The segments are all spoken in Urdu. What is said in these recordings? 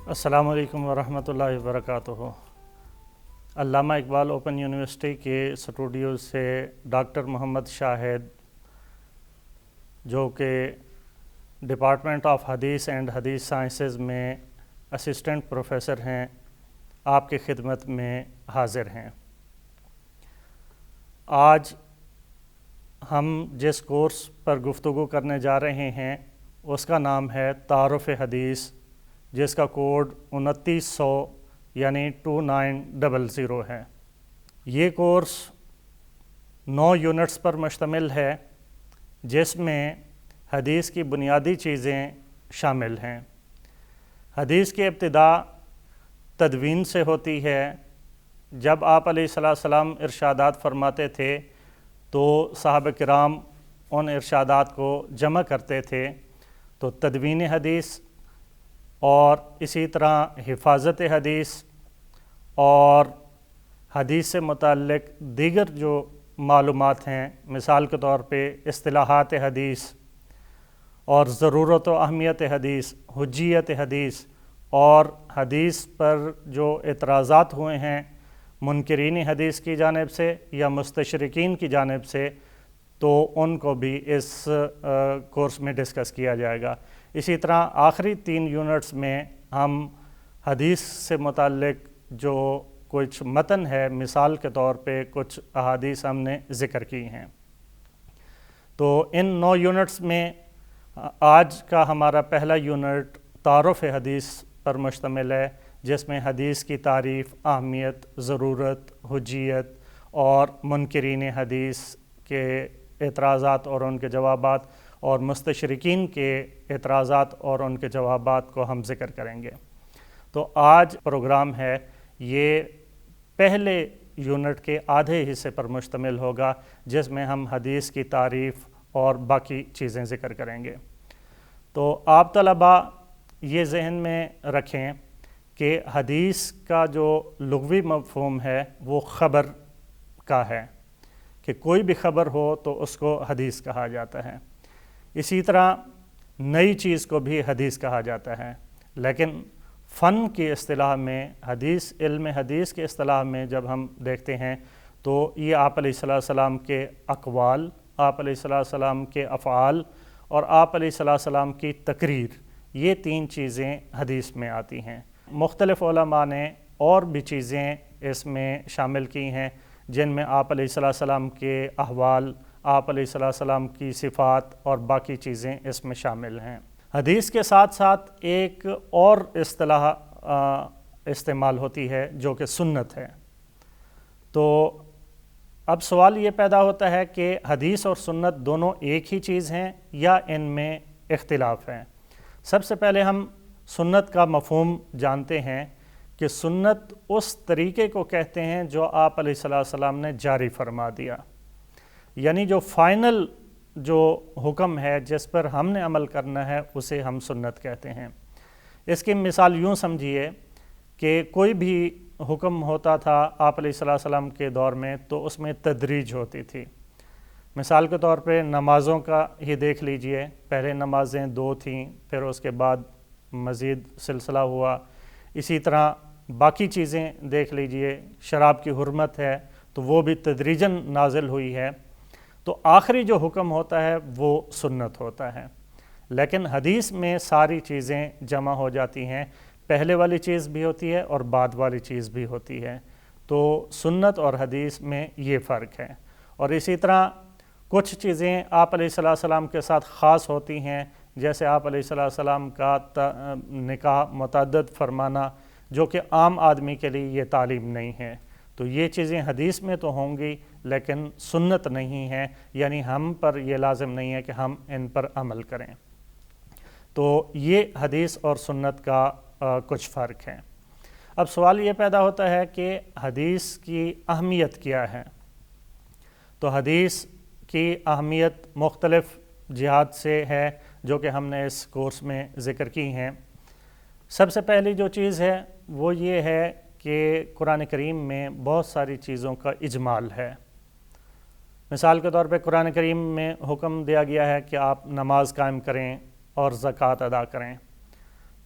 السلام علیکم ورحمۃ اللہ وبرکاتہ۔ علامہ اقبال اوپن یونیورسٹی کے اسٹوڈیو سے ڈاکٹر محمد شاہد، جو کہ ڈپارٹمنٹ آف حدیث اینڈ حدیث سائنسز میں اسسٹنٹ پروفیسر ہیں، آپ کی خدمت میں حاضر ہیں۔ آج ہم جس کورس پر گفتگو کرنے جا رہے ہیں اس کا نام ہے تعارف حدیث، جس کا کوڈ 2900 یعنی 2900 ہے۔ یہ کورس 9 یونٹس پر مشتمل ہے، جس میں حدیث کی بنیادی چیزیں شامل ہیں۔ حدیث کی ابتدا تدوین سے ہوتی ہے۔ جب آپ علیہ السلام ارشادات فرماتے تھے تو صحابہ کرام ان ارشادات کو جمع کرتے تھے، تو تدوین حدیث اور اسی طرح حفاظت حدیث اور حدیث سے متعلق دیگر جو معلومات ہیں، مثال کے طور پہ اصطلاحات حدیث اور ضرورت و اہمیت حدیث، حجیت حدیث اور حدیث پر جو اعتراضات ہوئے ہیں منکرین حدیث کی جانب سے یا مستشرقین کی جانب سے، تو ان کو بھی اس کورس میں ڈسکس کیا جائے گا۔ اسی طرح آخری 3 یونٹس میں ہم حدیث سے متعلق جو کچھ متن ہے، مثال کے طور پہ کچھ احادیث ہم نے ذکر کی ہیں۔ تو ان 9 یونٹس میں آج کا ہمارا پہلا یونٹ تعارف حدیث پر مشتمل ہے، جس میں حدیث کی تعریف، اہمیت، ضرورت، حجیت اور منکرین حدیث کے اعتراضات اور ان کے جوابات اور مستشرقین کے اعتراضات اور ان کے جوابات کو ہم ذکر کریں گے۔ تو آج پروگرام ہے، یہ پہلے یونٹ کے آدھے حصے پر مشتمل ہوگا، جس میں ہم حدیث کی تعریف اور باقی چیزیں ذکر کریں گے۔ تو آپ طلباء یہ ذہن میں رکھیں کہ حدیث کا جو لغوی مفہوم ہے وہ خبر کا ہے، کہ کوئی بھی خبر ہو تو اس کو حدیث کہا جاتا ہے۔ اسی طرح نئی چیز کو بھی حدیث کہا جاتا ہے، لیکن فن کی اصطلاح میں، حدیث، علم حدیث کی اصطلاح میں جب ہم دیکھتے ہیں تو یہ آپ علیہ السلام کے اقوال، آپ علیہ السلام کے افعال اور آپ علیہ السلام کی تقریر، یہ 3 چیزیں حدیث میں آتی ہیں۔ مختلف علماء نے اور بھی چیزیں اس میں شامل کی ہیں، جن میں آپ علیہ السلام کے احوال، آپ علیہ السلام کی صفات اور باقی چیزیں اس میں شامل ہیں۔ حدیث کے ساتھ ساتھ ایک اور اصطلاح استعمال ہوتی ہے جو کہ سنت ہے۔ تو اب سوال یہ پیدا ہوتا ہے کہ حدیث اور سنت دونوں ایک ہی چیز ہیں یا ان میں اختلاف ہیں؟ سب سے پہلے ہم سنت کا مفہوم جانتے ہیں کہ سنت اس طریقے کو کہتے ہیں جو آپ علیہ السلام نے جاری فرما دیا، یعنی جو فائنل جو حکم ہے جس پر ہم نے عمل کرنا ہے اسے ہم سنت کہتے ہیں۔ اس کی مثال یوں سمجھیے کہ کوئی بھی حکم ہوتا تھا آپ علیہ السلام کے دور میں تو اس میں تدریج ہوتی تھی۔ مثال کے طور پہ نمازوں کا ہی دیکھ لیجئے، پہلے نمازیں 2 تھیں، پھر اس کے بعد مزید سلسلہ ہوا۔ اسی طرح باقی چیزیں دیکھ لیجئے، شراب کی حرمت ہے تو وہ بھی تدریجاً نازل ہوئی ہے۔ تو آخری جو حکم ہوتا ہے وہ سنت ہوتا ہے، لیکن حدیث میں ساری چیزیں جمع ہو جاتی ہیں، پہلے والی چیز بھی ہوتی ہے اور بعد والی چیز بھی ہوتی ہے۔ تو سنت اور حدیث میں یہ فرق ہے۔ اور اسی طرح کچھ چیزیں آپ علیہ السلام کے ساتھ خاص ہوتی ہیں، جیسے آپ علیہ السلام کا نکاح متعدد فرمانا، جو کہ عام آدمی کے لیے یہ تعلیم نہیں ہے۔ تو یہ چیزیں حدیث میں تو ہوں گی لیکن سنت نہیں ہیں، یعنی ہم پر یہ لازم نہیں ہے کہ ہم ان پر عمل کریں۔ تو یہ حدیث اور سنت کا کچھ فرق ہے۔ اب سوال یہ پیدا ہوتا ہے کہ حدیث کی اہمیت کیا ہے؟ تو حدیث کی اہمیت مختلف جہات سے ہے، جو کہ ہم نے اس کورس میں ذکر کی ہیں۔ سب سے پہلی جو چیز ہے وہ یہ ہے کہ قرآن کریم میں بہت ساری چیزوں کا اجمال ہے۔ مثال کے طور پہ قرآن کریم میں حکم دیا گیا ہے کہ آپ نماز قائم کریں اور زکوٰۃ ادا کریں۔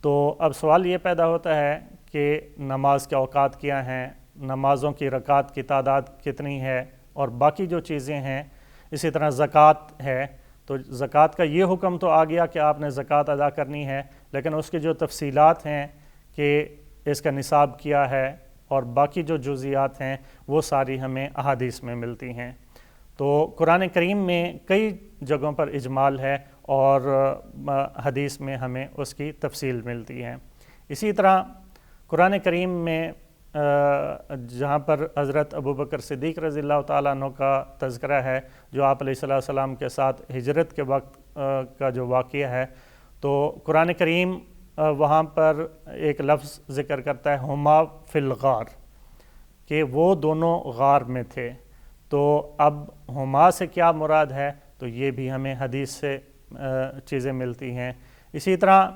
تو اب سوال یہ پیدا ہوتا ہے کہ نماز کے اوقات کیا ہیں، نمازوں کی رکعات کی تعداد کتنی ہے، اور باقی جو چیزیں ہیں، اسی طرح زکوٰۃ ہے، تو زکوٰۃ کا یہ حکم تو آ گیا کہ آپ نے زکوٰۃ ادا کرنی ہے، لیکن اس کی جو تفصیلات ہیں کہ اس کا نصاب کیا ہے اور باقی جو جزیات ہیں وہ ساری ہمیں احادیث میں ملتی ہیں۔ تو قرآن کریم میں کئی جگہوں پر اجمال ہے اور حدیث میں ہمیں اس کی تفصیل ملتی ہے۔ اسی طرح قرآن کریم میں جہاں پر حضرت ابوبکر صدیق رضی اللہ تعالیٰ عنہ کا تذکرہ ہے، جو آپ علیہ السلام کے ساتھ ہجرت کے وقت کا جو واقعہ ہے، تو قرآن کریم وہاں پر ایک لفظ ذکر کرتا ہے ہما فی الغار، کہ وہ دونوں غار میں تھے۔ تو اب ہما سے کیا مراد ہے، تو یہ بھی ہمیں حدیث سے چیزیں ملتی ہیں۔ اسی طرح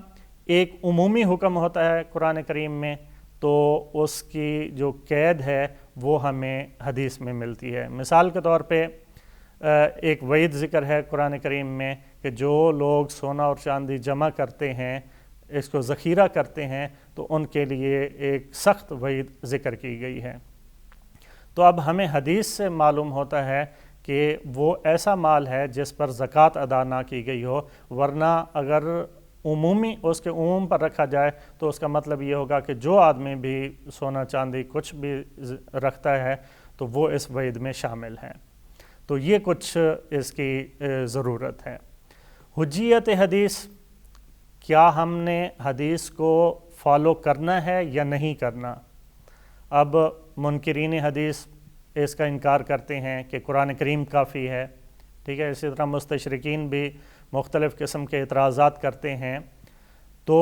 ایک عمومی حکم ہوتا ہے قرآن کریم میں، تو اس کی جو قید ہے وہ ہمیں حدیث میں ملتی ہے۔ مثال کے طور پہ ایک وعید ذکر ہے قرآن کریم میں کہ جو لوگ سونا اور چاندی جمع کرتے ہیں، اس کو ذخیرہ کرتے ہیں، تو ان کے لیے ایک سخت وعید ذکر کی گئی ہے۔ تو اب ہمیں حدیث سے معلوم ہوتا ہے کہ وہ ایسا مال ہے جس پر زکوٰۃ ادا نہ کی گئی ہو، ورنہ اگر اس کے عموم پر رکھا جائے تو اس کا مطلب یہ ہوگا کہ جو آدمی بھی سونا چاندی کچھ بھی رکھتا ہے تو وہ اس وعید میں شامل ہے۔ تو یہ کچھ اس کی ضرورت ہے۔ حجیت حدیث، کیا ہم نے حدیث کو فالو کرنا ہے یا نہیں کرنا؟ اب منکرین حدیث اس کا انکار کرتے ہیں کہ قرآن کریم کافی ہے، ٹھیک ہے۔ اسی طرح مستشرقین بھی مختلف قسم کے اعتراضات کرتے ہیں۔ تو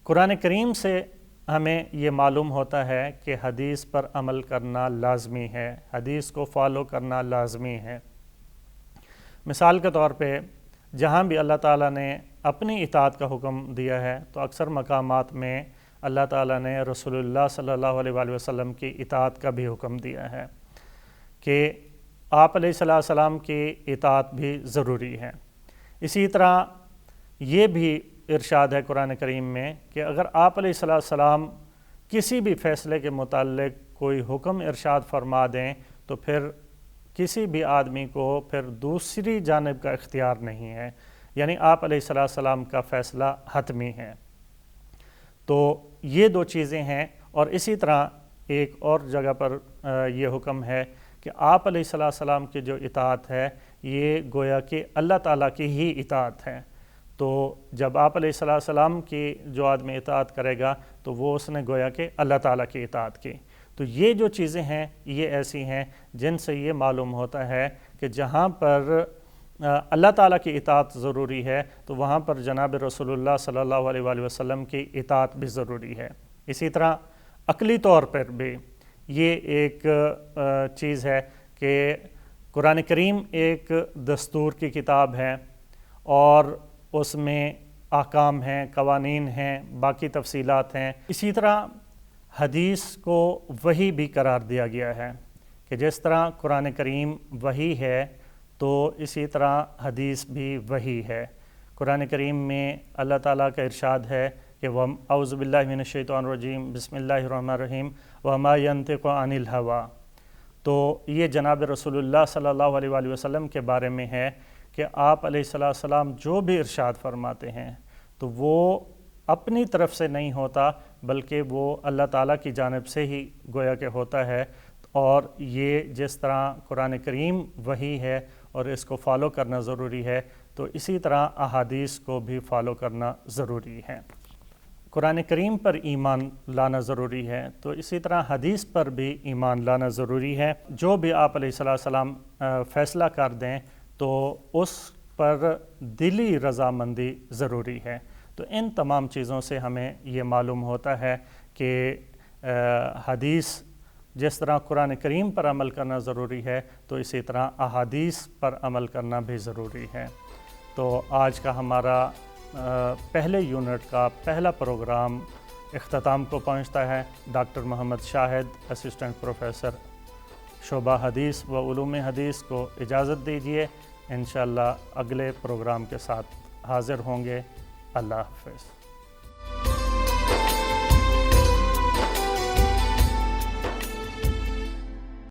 قرآن کریم سے ہمیں یہ معلوم ہوتا ہے کہ حدیث پر عمل کرنا لازمی ہے، حدیث کو فالو کرنا لازمی ہے۔ مثال کے طور پہ جہاں بھی اللہ تعالیٰ نے اپنی اطاعت کا حکم دیا ہے، تو اکثر مقامات میں اللہ تعالیٰ نے رسول اللہ صلی اللہ علیہ وآلہ وسلم کی اطاعت کا بھی حکم دیا ہے کہ آپ علیہ السلام کی اطاعت بھی ضروری ہے۔ اسی طرح یہ بھی ارشاد ہے قرآن کریم میں کہ اگر آپ علیہ السلام کسی بھی فیصلے کے متعلق کوئی حکم ارشاد فرما دیں تو پھر کسی بھی آدمی کو پھر دوسری جانب کا اختیار نہیں ہے، یعنی آپ علیہ السلام کا فیصلہ حتمی ہے۔ تو یہ دو چیزیں ہیں، اور اسی طرح ایک اور جگہ پر یہ حکم ہے کہ آپ علیہ السلام کی جو اطاعت ہے یہ گویا کہ اللہ تعالیٰ کی ہی اطاعت ہے۔ تو جب آپ علیہ السلام کی جو آدمی اطاعت کرے گا تو وہ اس نے گویا کہ اللہ تعالیٰ کی اطاعت کی۔ تو یہ جو چیزیں ہیں یہ ایسی ہیں جن سے یہ معلوم ہوتا ہے کہ جہاں پر اللہ تعالیٰ کی اطاعت ضروری ہے تو وہاں پر جناب رسول اللہ صلی اللہ علیہ وآلہ وسلم کی اطاعت بھی ضروری ہے۔ اسی طرح عقلی طور پر بھی یہ ایک چیز ہے کہ قرآن کریم ایک دستور کی کتاب ہے اور اس میں احکام ہیں، قوانین ہیں، باقی تفصیلات ہیں۔ اسی طرح حدیث کو وحی بھی قرار دیا گیا ہے کہ جس طرح قرآن کریم وحی ہے تو اسی طرح حدیث بھی وحی ہے۔ قرآن کریم میں اللہ تعالیٰ کا ارشاد ہے کہ اعوذ باللہ من الشیطان الرجیم بسم اللہ الرحمن الرحیم وما ینطق عن الہویٰ۔ تو یہ جناب رسول اللہ صلی اللہ علیہ وآلہ وسلم کے بارے میں ہے کہ آپ علیہ السلام جو بھی ارشاد فرماتے ہیں تو وہ اپنی طرف سے نہیں ہوتا بلکہ وہ اللہ تعالیٰ کی جانب سے ہی گویا کہ ہوتا ہے۔ اور یہ جس طرح قرآن کریم وحی ہے اور اس کو فالو کرنا ضروری ہے تو اسی طرح احادیث کو بھی فالو کرنا ضروری ہے۔ قرآن کریم پر ایمان لانا ضروری ہے تو اسی طرح حدیث پر بھی ایمان لانا ضروری ہے۔ جو بھی آپ علیہ السلام فیصلہ کر دیں تو اس پر دلی رضامندی ضروری ہے۔ تو ان تمام چیزوں سے ہمیں یہ معلوم ہوتا ہے کہ حدیث جس طرح قرآن کریم پر عمل کرنا ضروری ہے تو اسی طرح احادیث پر عمل کرنا بھی ضروری ہے۔ تو آج کا ہمارا پہلے یونٹ کا پہلا پروگرام اختتام کو پہنچتا ہے۔ ڈاکٹر محمد شاہد اسسٹنٹ پروفیسر شعبہ حدیث و علوم حدیث کو اجازت دیجیے، انشاءاللہ اگلے پروگرام کے ساتھ حاضر ہوں گے۔ اللہ حافظ۔